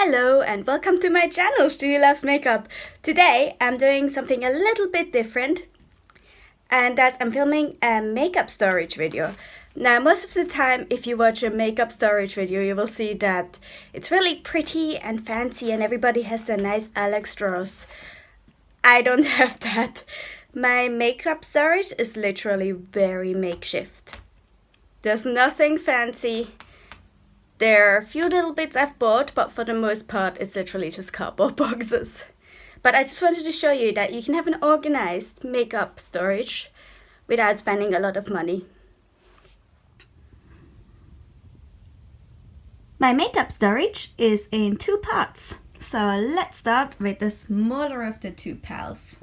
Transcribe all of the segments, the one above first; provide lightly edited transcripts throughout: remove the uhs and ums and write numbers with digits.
Hello and welcome to my channel, Stinu Loves Makeup. Today I'm doing something a little bit different, and that's I'm filming a makeup storage video. Now most of the time if you watch a makeup storage video you will see that it's really pretty and fancy and everybody has their nice Alex drawers. I don't have that. My makeup storage is literally very makeshift. There's nothing fancy. There are a few little bits I've bought, but for the most part it's literally just cardboard boxes. But I just wanted to show you that you can have an organized makeup storage without spending a lot of money. My makeup storage is in two parts. So let's start with the smaller of the two pals.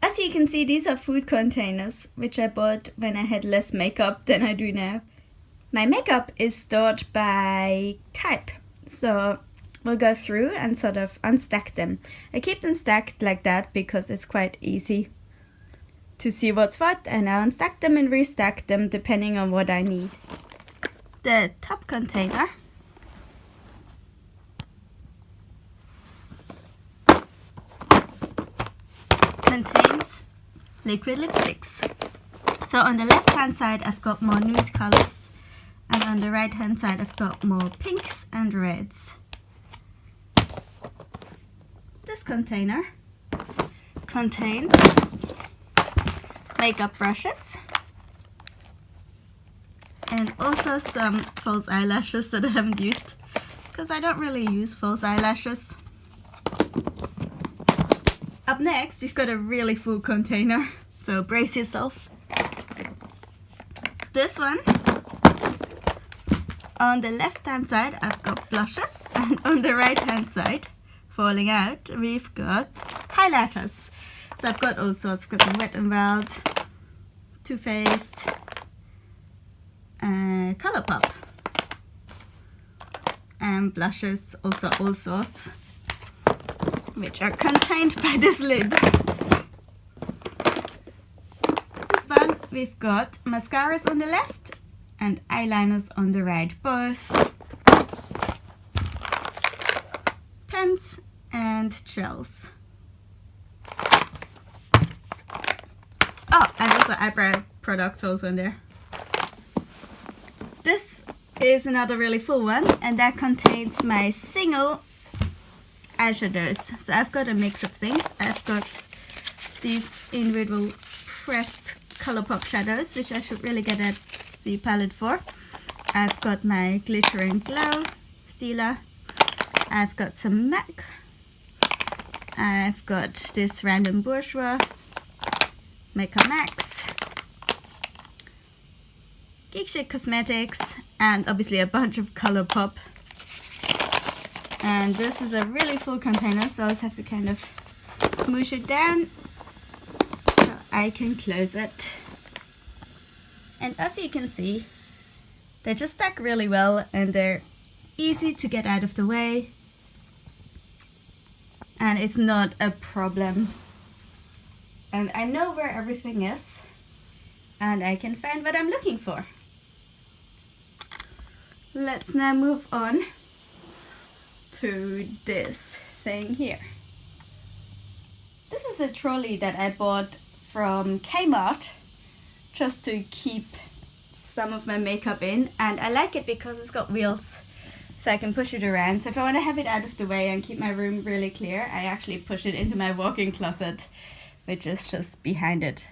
As you can see, these are food containers, which I bought when I had less makeup than I do now. My makeup is stored by type, so we'll go through and sort of unstack them. I keep them stacked like that because it's quite easy to see what's what, and I unstack them and restack them depending on what I need. The top container contains liquid lipsticks. So on the left hand side I've got more nude colors. And on the right hand side I've got more pinks and reds. This container contains makeup brushes and also some false eyelashes that I haven't used because I don't really use false eyelashes. Up next we've got a really full container, so brace yourself. This one, on the left hand side I've got blushes, and on the right hand side, falling out, we've got highlighters. So I've got all sorts. I've got some Wet n Wild, Too Faced, Colourpop, and blushes, also all sorts, which are contained by this lid. This one we've got mascaras on the left and eyeliners on the right, both pens and gels. Oh, and also eyebrow products also in there. This is another really full one, and that contains my single eyeshadows. So I've got a mix of things. I've got these individual pressed Colourpop shadows, which I should really get a palette for. I've got my Glitter and Glow sealer. I've got some MAC. I've got this Random Bourgeois, Makeup Max, Geek Chic Cosmetics, and obviously a bunch of Colourpop. And this is a really full container, so I just have to kind of smoosh it down so I can close it. And as you can see, they just stack really well and they're easy to get out of the way, and it's not a problem. And I know where everything is and I can find what I'm looking for. Let's now move on to this thing here. This is a trolley that I bought from Kmart just to keep some of my makeup in, and I like it because it's got wheels so I can push it around. So if I want to have it out of the way and keep my room really clear, I actually push it into my walk-in closet, which is just behind it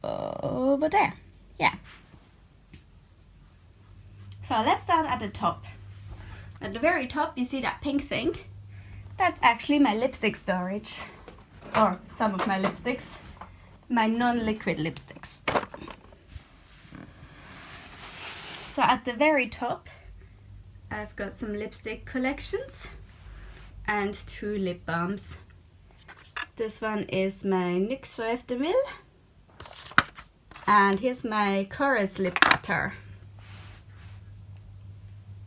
over there. Yeah. So let's start at the top. At the very top you see that pink thing. That's actually my lipstick storage, or some of my lipsticks. My non-liquid lipsticks. So at the very top I've got some lipstick collections and two lip balms. This one is my NYX Rêve de Mille, and here's my Chorus lip butter.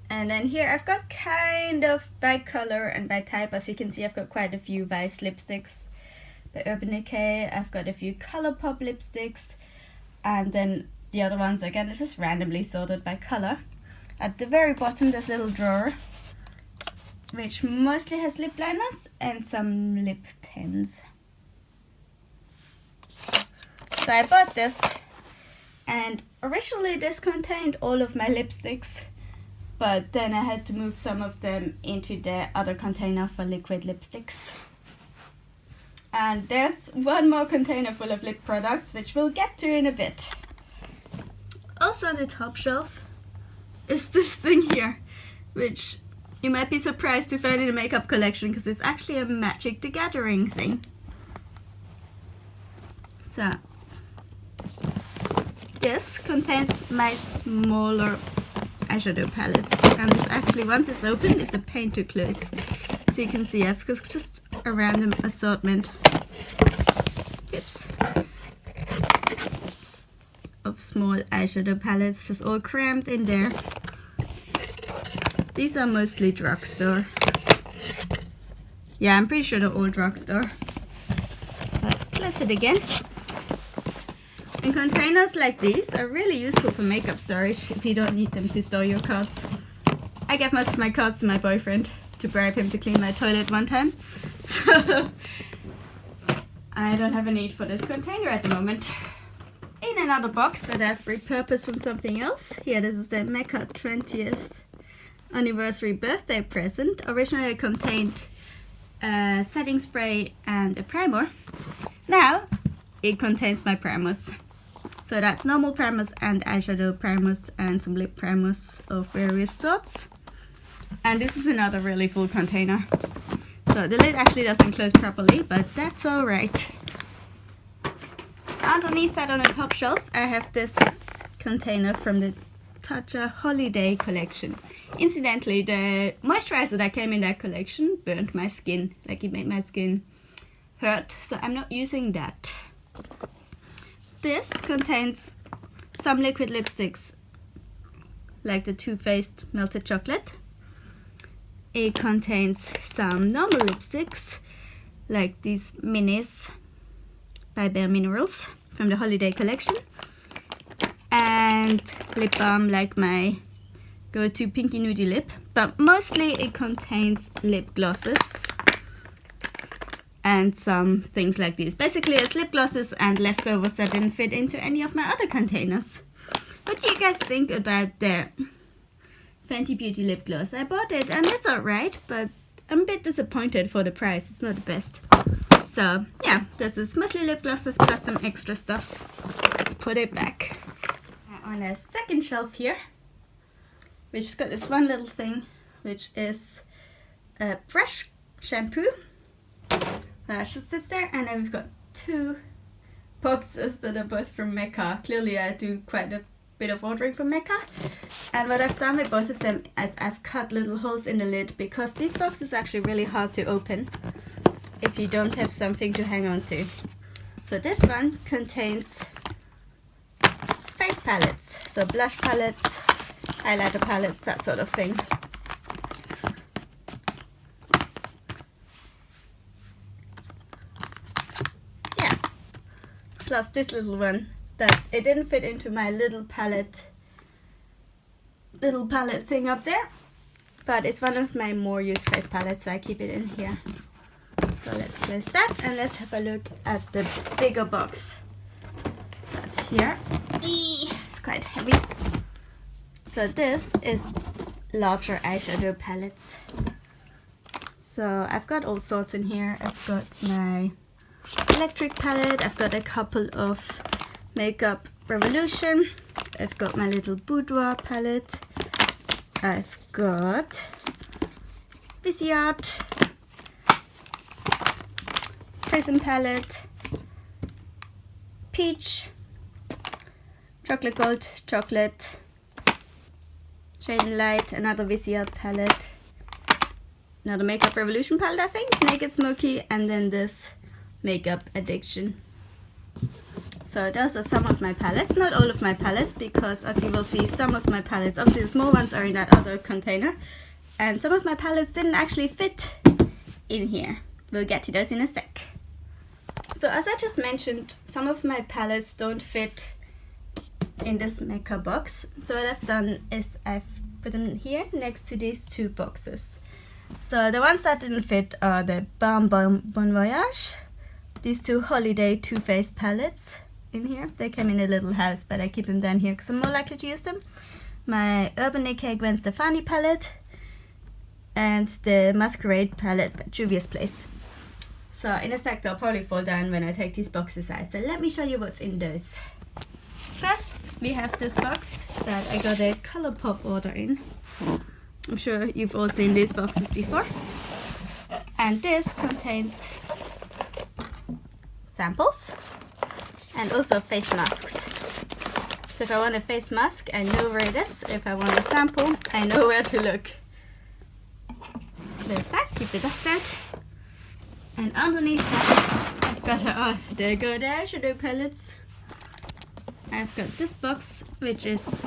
And then here I've got kind of by color and by type. As you can see, I've got quite a few Vice lipsticks by Urban Decay. I've got a few Colourpop lipsticks, and then the other ones again are just randomly sorted by color. At the very bottom, this little drawer which mostly has lip liners and some lip pens. So I bought this, and originally this contained all of my lipsticks, but then I had to move some of them into the other container for liquid lipsticks. And there's one more container full of lip products, which we'll get to in a bit. Also on the top shelf is this thing here, which you might be surprised to find in a makeup collection because it's actually a Magic the Gathering thing. So this contains my smaller eyeshadow palettes, and it's actually, once it's open, it's a pain to close. So you can see I've just a random assortment of small eyeshadow palettes, just all crammed in there. These are mostly drugstore. Yeah, I'm pretty sure they're all drugstore. Let's close it again. And containers like these are really useful for makeup storage if you don't need them to store your cards. I gave most of my cards to my boyfriend to bribe him to clean my toilet one time. So I don't have a need for this container at the moment. In another box that I've repurposed from something else. Here, this is the Mecca 20th anniversary birthday present. Originally it contained a setting spray and a primer. Now it contains my primers. So that's normal primers and eyeshadow primers and some lip primers of various sorts. And this is another really full container. So the lid actually doesn't close properly, but that's alright. Underneath that, on the top shelf, I have this container from the Tatcha Holiday collection. Incidentally, the moisturizer that came in that collection burnt my skin, like it made my skin hurt, so I'm not using that. This contains some liquid lipsticks, like the Too Faced Melted Chocolate. It contains some normal lipsticks, like these minis by Bare Minerals from the Holiday collection. And lip balm, like my go-to Pinky Nudie lip. But mostly it contains lip glosses and some things like these. Basically it's lip glosses and leftovers that didn't fit into any of my other containers. What do you guys think about the Fenty Beauty lip gloss? I bought it and it's alright, but I'm a bit disappointed for the price. It's not the best. So yeah, this is mostly lip glosses plus some extra stuff. Let's put it back. On a second shelf here, which has got this one little thing, which is a brush shampoo. That just sits there, and then we've got two boxes that are both from Mecca. Clearly I do quite a bit of ordering from Mecca. And what I've done with both of them is I've cut little holes in the lid, because these boxes are actually really hard to open if you don't have something to hang on to. So this one contains face palettes, so blush palettes, highlighter palettes, that sort of thing. Yeah, plus this little one that it didn't fit into my little palette thing up there, but it's one of my more used face palettes, so I keep it in here. So let's close that and let's have a look at the bigger box that's here. It's quite heavy. So this is larger eyeshadow palettes. So I've got all sorts in here. I've got my electric palette, I've got a couple of Makeup Revolution, I've got my little boudoir palette, I've got Busy Art, Prism palette, Peach, Chocolate Gold, Chocolate, Shade and Light, another Busy Art palette, another Makeup Revolution palette I think, Naked Smoky, and then this Makeup Addiction. So those are some of my palettes, not all of my palettes, because as you will see, some of my palettes, obviously the small ones are in that other container, and some of my palettes didn't actually fit in here. We'll get to those in a sec. So as I just mentioned, some of my palettes don't fit in this Mecca box. So what I've done is I've put them here next to these two boxes. So the ones that didn't fit are the Bon Voyage, these two holiday Too Faced palettes in here. They came in a little house, but I keep them down here because I'm more likely to use them. My Urban Decay Gwen Stefani palette and the Masquerade palette by Juvia's Place. So in a sec they'll probably fall down when I take these boxes out. So let me show you what's in those. First we have this box that I got a Colourpop order in. I'm sure you've all seen these boxes before. And this contains samples and also face masks. So if I want a face mask, I know where it is. If I want a sample, I know where to look. There's that, keep the dust out. And underneath that, I've got there you go, the eyeshadow palettes. I've got this box, which is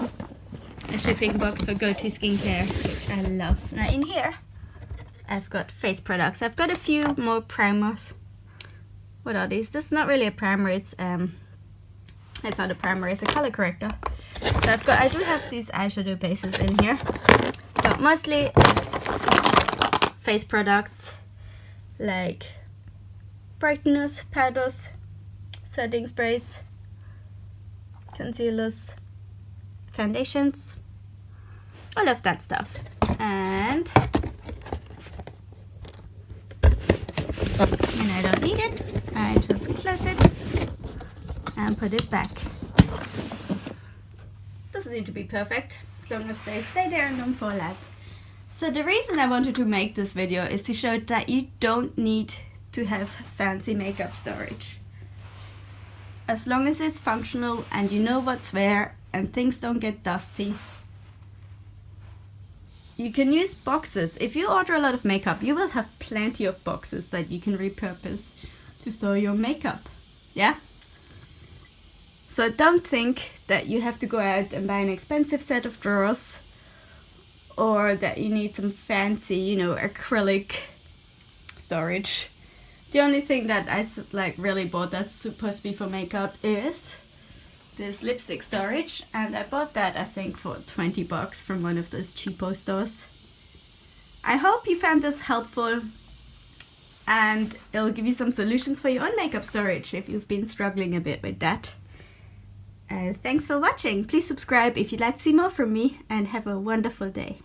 a shipping box for Go-To Skincare, which I love. Now in here, I've got face products. I've got a few more primers. What are these? This is not really a primer. It's not a primer. It's a color corrector. So I do have these eyeshadow bases in here, but mostly it's face products like brighteners, powders, setting sprays, concealers, foundations, all of that stuff. And when I don't need it, I just close it and put it back. Doesn't need to be perfect, as long as they stay there and don't fall out. So the reason I wanted to make this video is to show that you don't need to have fancy makeup storage. As long as it's functional and you know what's where and things don't get dusty, you can use boxes. If you order a lot of makeup, you will have plenty of boxes that you can repurpose to store your makeup. Yeah? So don't think that you have to go out and buy an expensive set of drawers, or that you need some fancy, acrylic storage. The only thing that I really bought that's supposed to be for makeup is this lipstick storage, and I bought that I think for $20 from one of those cheapo stores. I hope you found this helpful and it'll give you some solutions for your own makeup storage if you've been struggling a bit with that. Thanks for watching. Please subscribe if you'd like to see more from me, and have a wonderful day.